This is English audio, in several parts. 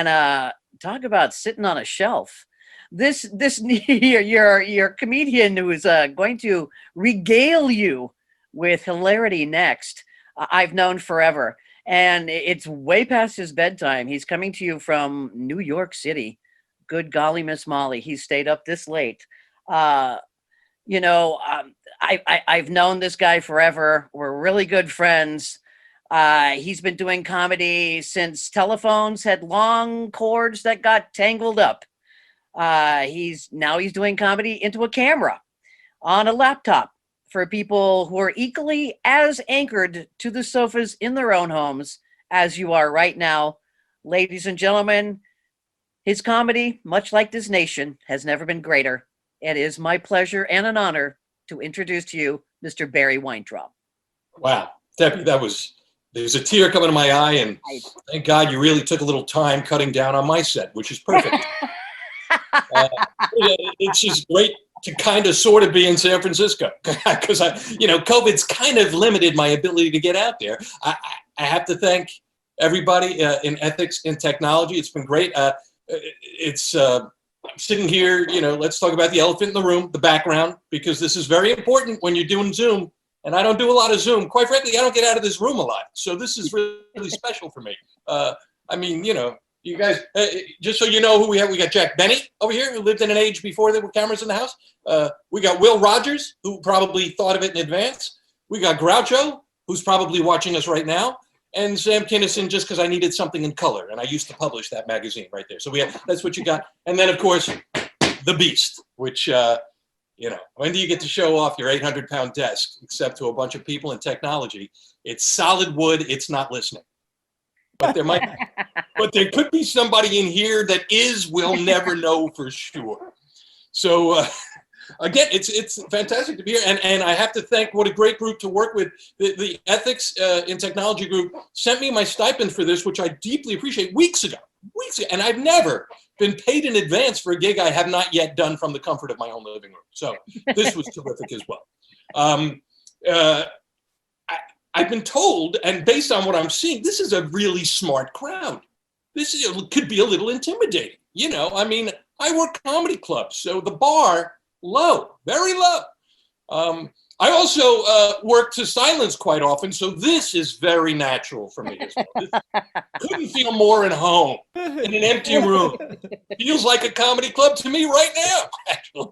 And talk about sitting on a shelf. This your comedian who is going to regale you with hilarity next. I've known forever, and it's way past his bedtime. He's coming to you from New York City. Good golly, Miss Molly, he stayed up this late. Uh, you know, I've known this guy forever. We're really good friends. He's been doing comedy since telephones had long cords that got tangled up. He's doing comedy into a camera on a laptop for people who are equally as anchored to the sofas in their own homes as you are right now. Ladies and gentlemen, his comedy, much like this nation, has never been greater. It is my pleasure and an honor to introduce to you Mr. Barry Weintraub. Wow, Debbie, there's a tear coming to my eye, and thank God you really took a little time cutting down on my set, which is perfect. It's just great to kind of sort of be in San Francisco because COVID's kind of limited my ability to get out there. I have to thank everybody in ethics in technology. It's been great. I'm sitting here, let's talk about the elephant in the room, the background, because this is very important when you're doing Zoom. And I don't do a lot of Zoom. Quite frankly, I don't get out of this room a lot. So this is really special for me. You guys, just so you know who we have, we got Jack Benny over here, who lived in an age before there were cameras in the house. We got Will Rogers, who probably thought of it in advance. We got Groucho, who's probably watching us right now. And Sam Kinison, just because I needed something in color. And I used to publish that magazine right there. So that's what you got. And then, of course, the Beast, which, when do you get to show off your 800-pound desk, except to a bunch of people in technology? It's solid wood. It's not listening. But there could be somebody in here that we'll never know for sure. So, again, it's fantastic to be here. And I have to thank, what a great group to work with. The Ethics in Technology group sent me my stipend for this, which I deeply appreciate, weeks ago. And I've never been paid in advance for a gig I have not yet done from the comfort of my own living room. So this was terrific as well. I've been told, and based on what I'm seeing, this is a really smart crowd. Could be a little intimidating. I work comedy clubs, so the bar, low, very low. I also work to silence quite often, so this is very natural for me as well. Couldn't feel more at home in an empty room. Feels like a comedy club to me right now, actually.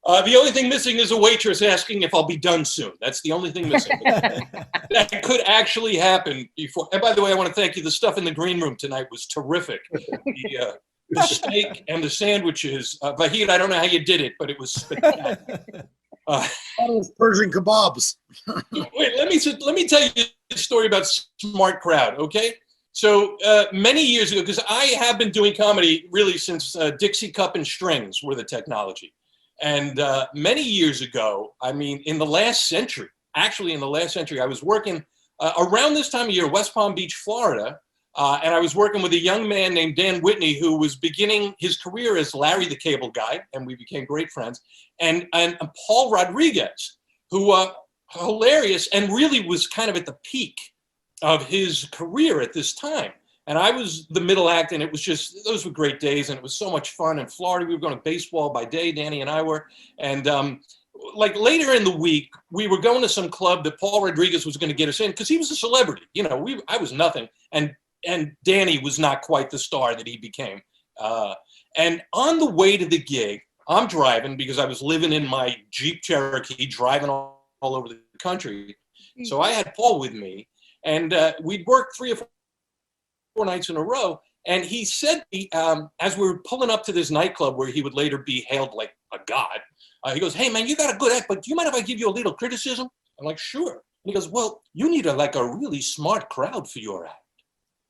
The only thing missing is a waitress asking if I'll be done soon. That's the only thing missing. That could actually happen before. And by the way, I want to thank you. The stuff in the green room tonight was terrific. The steak and the sandwiches. Vahid, I don't know how you did it, but it was spectacular. Persian kebabs. Wait, let me tell you a story about Smart Crowd, okay? So many years ago, because I have been doing comedy really since Dixie Cup and Strings were the technology. And many years ago, in the last century, I was working around this time of year, West Palm Beach, Florida, and I was working with a young man named Dan Whitney, who was beginning his career as Larry the Cable Guy, and we became great friends, and Paul Rodriguez, who hilarious and really was kind of at the peak of his career at this time. And I was the middle act, and it was just, those were great days, and it was so much fun. In Florida, we were going to baseball by day, Danny and I were, and like later in the week, we were going to some club that Paul Rodriguez was going to get us in because he was a celebrity. I was nothing, and Danny was not quite the star that he became. And on the way to the gig, I'm driving because I was living in my Jeep Cherokee, driving all over the country. So I had Paul with me, and we'd worked 3 or 4 nights in a row. And he said, as we were pulling up to this nightclub where he would later be hailed like a god, he goes, "Hey man, you got a good act, but do you mind if I give you a little criticism?" I'm like, "Sure." And he goes, "Well, you need a really smart crowd for your act."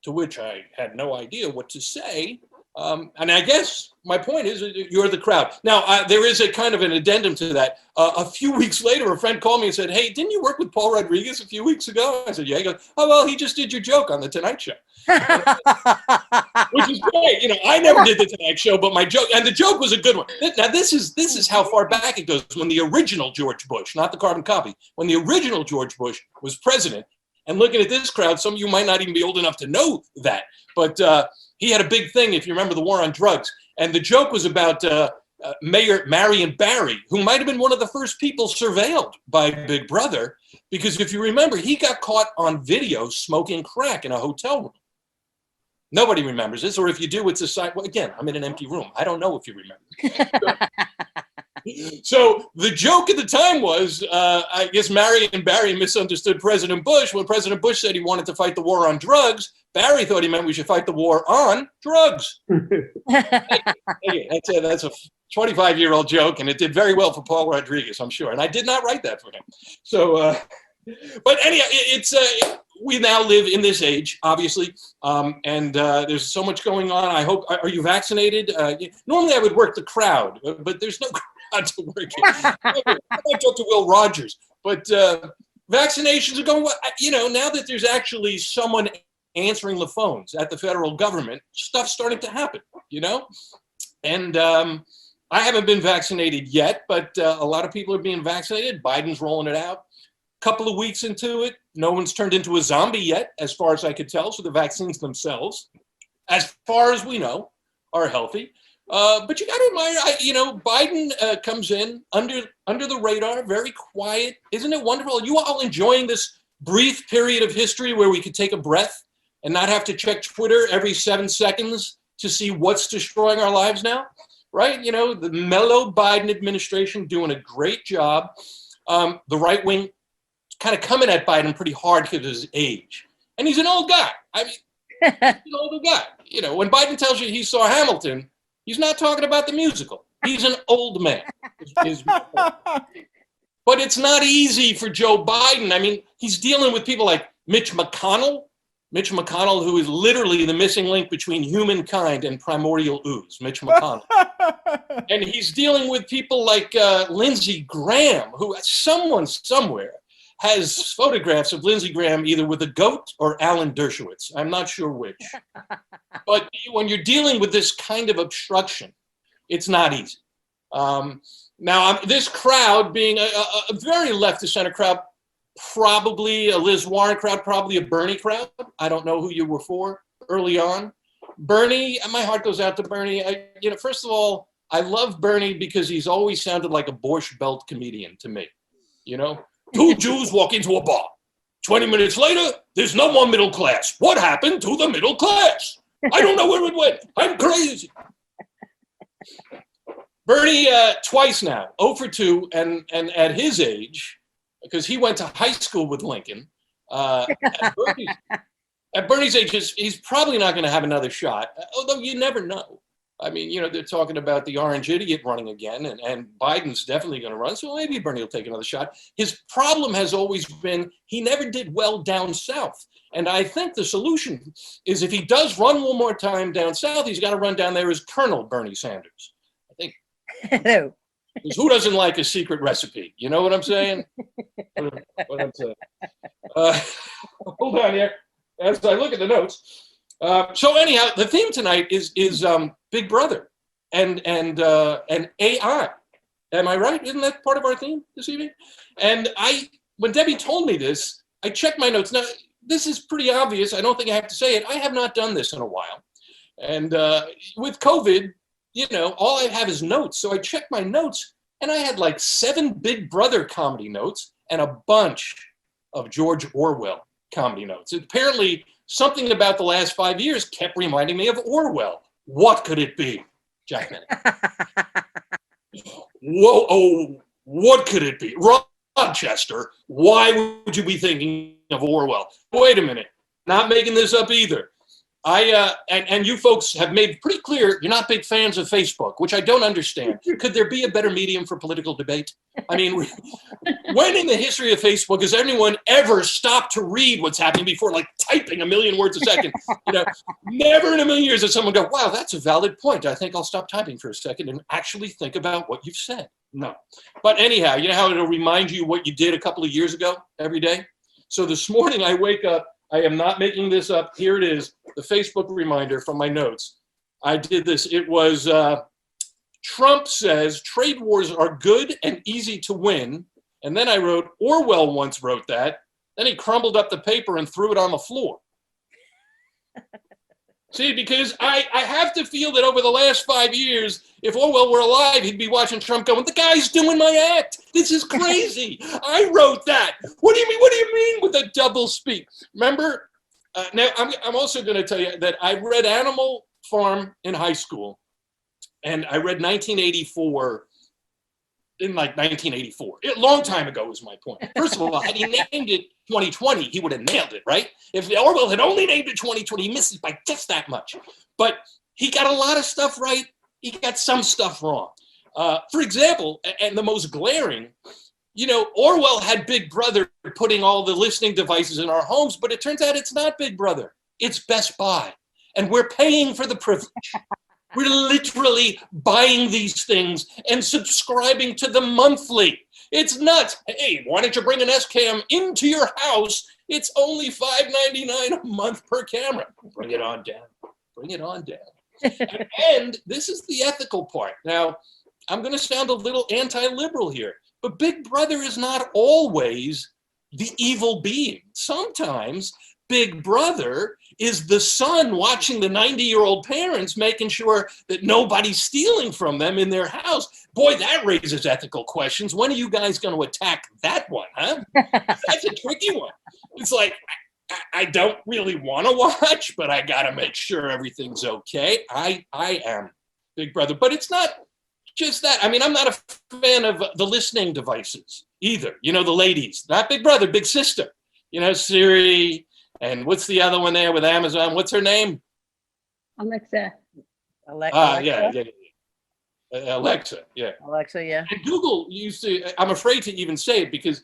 To which I had no idea what to say. And I guess my point is you're the crowd. Now, there is a kind of an addendum to that. A few weeks later, a friend called me and said, "Hey, didn't you work with Paul Rodriguez a few weeks ago?" I said, "Yeah." He goes, "Oh, well, he just did your joke on The Tonight Show." Which is great. I never did The Tonight Show, but my joke, and the joke was a good one. Now, this is how far back it goes. When the original George Bush, not the carbon copy, when the original George Bush was president, and looking at this crowd, some of you might not even be old enough to know that, but he had a big thing, if you remember, the war on drugs. And the joke was about Mayor Marion Barry, who might have been one of the first people surveilled by Big Brother, because if you remember, he got caught on video smoking crack in a hotel room. Nobody remembers this, or if you do, it's a side. Well, again, I'm in an empty room. I don't know if you remember. So the joke at the time was, I guess Marion Barry misunderstood President Bush. When President Bush said he wanted to fight the war on drugs, Barry thought he meant we should fight the war on drugs. That's a 25-year-old joke, and it did very well for Paul Rodriguez, I'm sure. And I did not write that for him. So, but anyhow, we now live in this age, obviously, and there's so much going on. I hope, are you vaccinated? Normally I would work the crowd, but there's no crowd to work in. I talked to Will Rogers, but vaccinations are going well. You know, now that there's actually someone answering the phones at the federal government, stuff's starting to happen, you know? And I haven't been vaccinated yet, but a lot of people are being vaccinated. Biden's rolling it out. Couple of weeks into it, no one's turned into a zombie yet, as far as I could tell. So the vaccines themselves, as far as we know, are healthy. But you got to admire, Biden comes in under the radar, very quiet. Isn't it wonderful? Are you all enjoying this brief period of history where we could take a breath and not have to check Twitter every 7 seconds to see what's destroying our lives now? Right? You know, the mellow Biden administration doing a great job. The right wing kind of coming at Biden pretty hard because of his age. And he's an old guy. I mean, he's an older guy. You know, when Biden tells you he saw Hamilton, he's not talking about the musical. He's an old man. But it's not easy for Joe Biden. I mean, he's dealing with people like Mitch McConnell, who is literally the missing link between humankind and primordial ooze, Mitch McConnell. And he's dealing with people like Lindsey Graham, who someone somewhere has photographs of Lindsey Graham either with a goat or Alan Dershowitz. I'm not sure which. But when you're dealing with this kind of obstruction, it's not easy. Now, this crowd being a very left-to-center crowd, probably a Liz Warren crowd, probably a Bernie crowd. I don't know who you were for early on. Bernie, my heart goes out to Bernie. First of all, I love Bernie because he's always sounded like a Borscht Belt comedian to me, you know? Two Jews walk into a bar. 20 minutes later, there's no more middle class. What happened to the middle class? I don't know where it went. I'm crazy. Bernie, twice now, 0 for 2, and at his age, because he went to high school with Lincoln, at Bernie's age, he's probably not going to have another shot, although you never know. I mean, they're talking about the orange idiot running again, and Biden's definitely going to run, so maybe Bernie will take another shot. His problem has always been he never did well down south. And I think the solution is if he does run one more time down south, he's got to run down there as Colonel Bernie Sanders. I think. Because who doesn't like a secret recipe? You know what I'm saying? What I'm saying. Hold on here as I look at the notes. So anyhow, the theme tonight is Big Brother and AI. Am I right? Isn't that part of our theme this evening? And when Debbie told me this, I checked my notes. Now, this is pretty obvious. I don't think I have to say it. I have not done this in a while. And with COVID, all I have is notes. So I checked my notes, and I had like 7 Big Brother comedy notes and a bunch of George Orwell comedy notes. Apparently, something about the last 5 years kept reminding me of Orwell. What could it be, Jack Benny? Whoa, oh, what could it be? Rochester, why would you be thinking of Orwell? Wait a minute, not making this up either. And you folks have made pretty clear you're not big fans of Facebook, which I don't understand. Could there be a better medium for political debate? I mean, when in the history of Facebook has anyone ever stopped to read what's happening before, like typing 1 million words a second? Never in a million years does someone go, wow, that's a valid point. I think I'll stop typing for a second and actually think about what you've said. No. But anyhow, you know how it'll remind you what you did a couple of years ago every day? So this morning I wake up, I am not making this up. Here it is, the Facebook reminder from my notes. I did this. It was Trump says trade wars are good and easy to win. And then I wrote, Orwell once wrote that. Then he crumbled up the paper and threw it on the floor. See, because I have to feel that over the last 5 years, if Orwell were alive, he'd be watching Trump going, the guy's doing my act. This is crazy. I wrote that. What do you mean? What do you mean with a double speak? Remember? Now, I'm also going to tell you that I read Animal Farm in high school, and I read 1984 in like 1984. A long time ago is my point. First of all, had he named it 2020, he would have nailed it, right? If Orwell had only named it 2020, he misses by just that much. But he got a lot of stuff right. He got some stuff wrong. For example, and the most glaring, Orwell had Big Brother putting all the listening devices in our homes, but it turns out it's not Big Brother. It's Best Buy. And we're paying for the privilege. We're literally buying these things and subscribing to them monthly. It's nuts. Hey, why don't you bring an S-Cam into your house? It's only $5.99 a month per camera. Bring it on down. Bring it on down. And this is the ethical part. Now, I'm going to sound a little anti-liberal here, but Big Brother is not always the evil being. Sometimes Big Brother is the son watching the 90-year-old parents, making sure that nobody's stealing from them in their house. Boy, that raises ethical questions. When are you guys going to attack that one, huh? That's a tricky one. It's like, I don't really want to watch, but I got to make sure everything's okay. I am Big Brother, but it's not just that. I mean, I'm not a fan of the listening devices either. The ladies, not Big Brother, Big Sister. Siri. And what's the other one there with Amazon? What's her name? Alexa. Alexa. Yeah. Alexa, yeah. Alexa, yeah. And Google used to, I'm afraid to even say it because,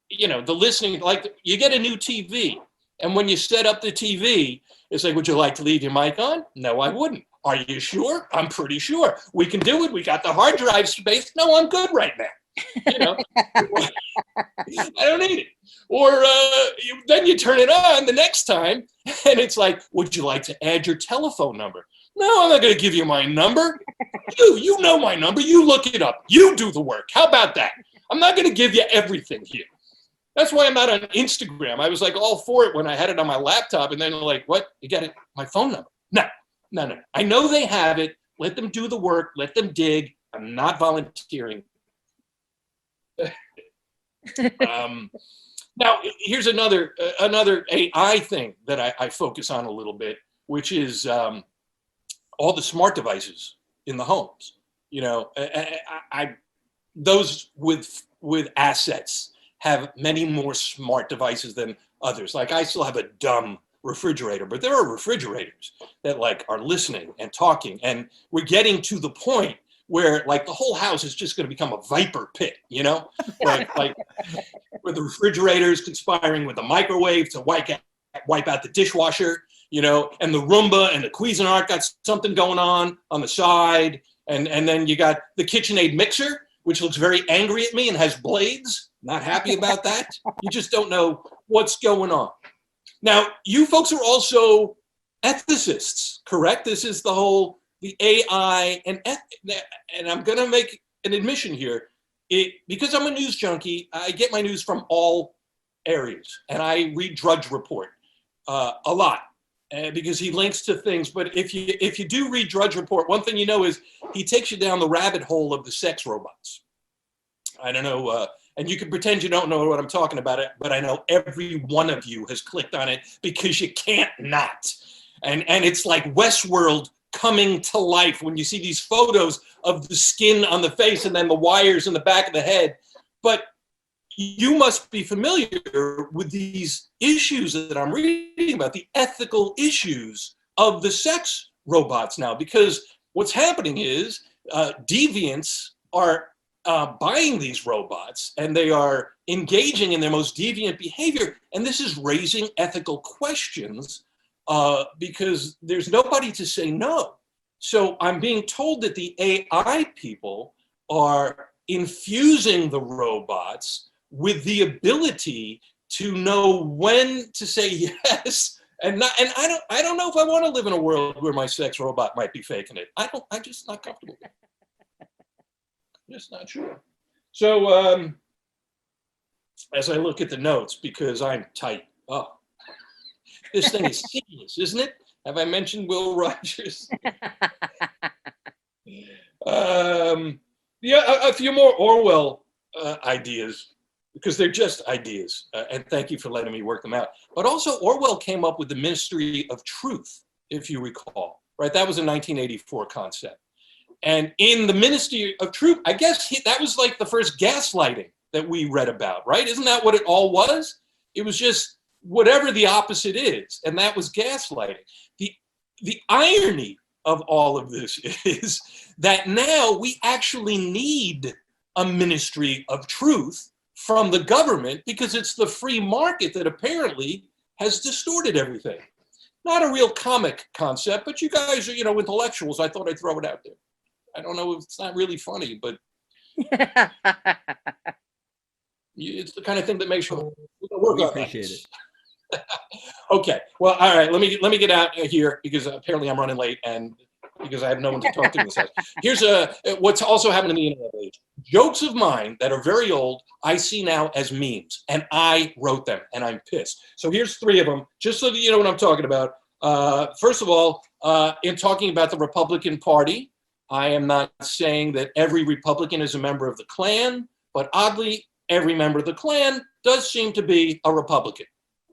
the listening, like you get a new TV. And when you set up the TV, it's like, would you like to leave your mic on? No, I wouldn't. Are you sure? I'm pretty sure. We can do it. We got the hard drive space. No, I'm good right now. I don't need it. Or then you turn it on the next time and it's like, would you like to add your telephone number? No, I'm not going to give you my number. You know my number. You look it up. You do the work. How about that? I'm not going to give you everything here. That's why I'm not on Instagram. I was like all for it when I had it on my laptop and then like, what? You got it? My phone number? No. I know they have it. Let them do the work. Let them dig. I'm not volunteering. Now, here's another AI thing that I focus on a little bit, which is all the smart devices in the homes. Those with assets have many more smart devices than others. Like I still have a dumb refrigerator, but there are refrigerators that like are listening and talking, and we're getting to the point where like the whole house is just going to become a viper pit, like where the refrigerator is conspiring with the microwave to wipe out the dishwasher, and the Roomba and the Cuisinart got something going on the side. And then you got the KitchenAid mixer, which looks very angry at me and has blades. Not happy about that. You just don't know what's going on. Now, you folks are also ethicists, correct? This is the AI and I'm going to make an admission here. Because I'm a news junkie, I get my news from all areas, and I read Drudge Report a lot because he links to things. But if you do read Drudge Report, one thing you know is he takes you down the rabbit hole of the sex robots. I don't know, and you can pretend you don't know what I'm talking about, but I know every one of you has clicked on it because you can't not. And it's like Westworld coming to life when you see these photos of the skin on the face and then the wires in the back of the head. But you must be familiar with these issues that I'm reading about, the ethical issues of the sex robots now, because what's happening is deviants are buying these robots and they are engaging in their most deviant behavior. And this is raising ethical questions because there's nobody to say no. So I'm being told that the AI people are infusing the robots with the ability to know when to say yes and not. And I don't know if I want to live in a world where my sex robot might be faking it. I'm just not comfortable with it. Just not sure. So as I look at the notes, because I'm tight, this thing is serious, isn't it? Have I mentioned Will Rogers? Yeah, a few more Orwell ideas, because they're just ideas. And thank you for letting me work them out. But also, Orwell came up with the Ministry of Truth, if you recall, right? That was a 1984 concept. And in the Ministry of Truth, I guess that was like the first gaslighting that we read about, right? Isn't that what it all was? It was just whatever the opposite is, and that was gaslighting. The irony of all of this is that now we actually need a Ministry of Truth from the government, because it's the free market that apparently has distorted everything. Not a real comic concept, but you guys are, intellectuals. I thought I'd throw it out there. I don't know if it's not really funny, but it's the kind of thing that makes you work. We appreciate it. Okay. Well, all right. Let me get out here, because apparently I'm running late, and because I have no one to talk to in this house. Here's what's also happened to me in the age. Jokes of mine that are very old, I see now as memes, and I wrote them, and I'm pissed. So here's 3 of them, just so that you know what I'm talking about. First of all, in talking about the Republican Party, I am not saying that every Republican is a member of the Klan, but oddly, every member of the Klan does seem to be a Republican.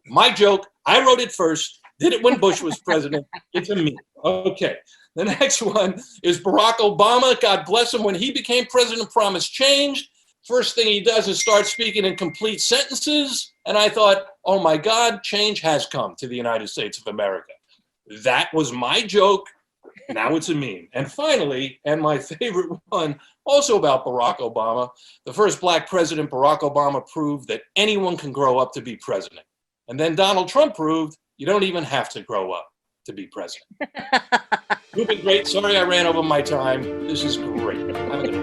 My joke, I wrote it first, did it when Bush was president. It's a meme. Okay. The next one is Barack Obama. God bless him. When he became president, promised change. First thing he does is start speaking in complete sentences. And I thought, oh my God, change has come to the United States of America. That was my joke. Now it's a meme. And finally, and my favorite one, also about Barack Obama, the first Black president, Barack Obama, proved that anyone can grow up to be president. And then Donald Trump proved you don't even have to grow up to be president. You've been great. Sorry I ran over my time. This is great. Have a good